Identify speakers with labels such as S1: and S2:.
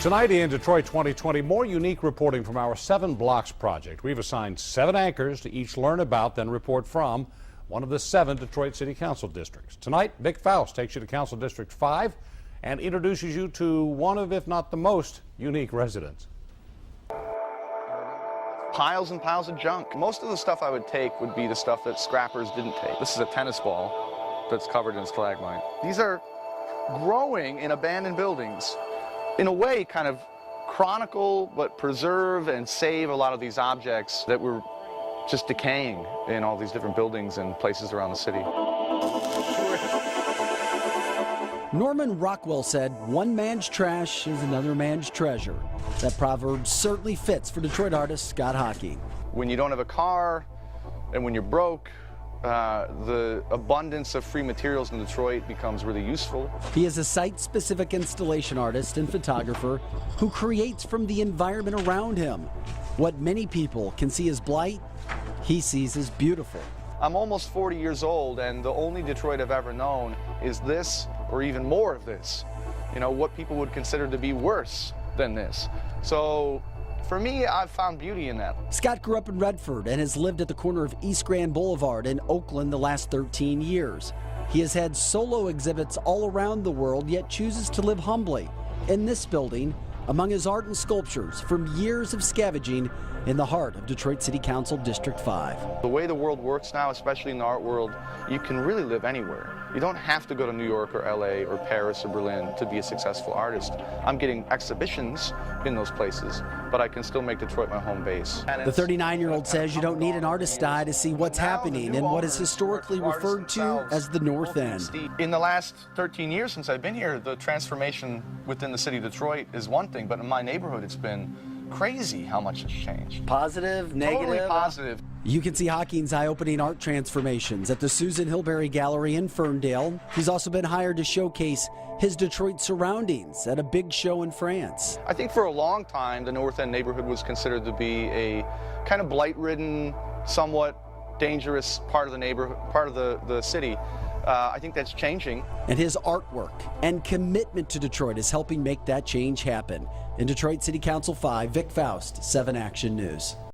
S1: Tonight in Detroit 2020, more unique reporting from our 7 Blocks project. We've assigned 7 anchors to each learn about, then report from one of the 7 Detroit City Council districts. Tonight, Vic Faust takes you to Council District 5 and introduces you to one of, if not the most, unique residents.
S2: Piles and piles of junk. Most of the stuff I would take would be the stuff that scrappers didn't take. This is a tennis ball that's covered in stalagmite. These are growing in abandoned buildings. In a way, kind of chronicle but preserve and save a lot of these objects that were just decaying in all these different buildings and places around the city.
S3: Norman Rockwell said, "One man's trash is another man's treasure." That proverb certainly fits for Detroit artist Scott Hockey.
S2: When you don't have a car and when you're broke, the abundance of free materials in Detroit becomes really useful.
S3: He is a site-specific installation artist and photographer who creates from the environment around him. What many people can see as blight, he sees as beautiful.
S2: I'm almost 40 years old, and the only Detroit I've ever known is this, or even more of this. You know, what people would consider to be worse than this. So, for me, I've found beauty in that.
S3: Scott grew up in Redford and has lived at the corner of East Grand Boulevard in Oakland the last 13 years. He has had solo exhibits all around the world, yet chooses to live humbly in this building among his art and sculptures from years of scavenging in the heart of Detroit City Council District 5.
S2: The way the world works now, especially in the art world, you can really live anywhere. You don't have to go to New York or LA or Paris or Berlin to be a successful artist. I'm getting exhibitions in those places, but I can still make Detroit my home base.
S3: The 39-year-old says you don't need an artist's eye to see what's happening in what is historically referred to as the North End.
S2: In the last 13 years since I've been here, the transformation within the city of Detroit is one thing, but in my neighborhood it's been crazy how much has changed.
S3: Positive, negative?
S2: Totally positive.
S3: You can see Hocking's eye-opening art transformations at the Susan Hilberry Gallery in Ferndale. He's also been hired to showcase his Detroit surroundings at a big show in France.
S2: I think for a long time the North End neighborhood was considered to be a kind of blight-ridden, somewhat dangerous part of the neighborhood, part of the city. I think that's changing.
S3: And his artwork and commitment to Detroit is helping make that change happen. In Detroit City Council 5, Vic Faust, 7 Action News.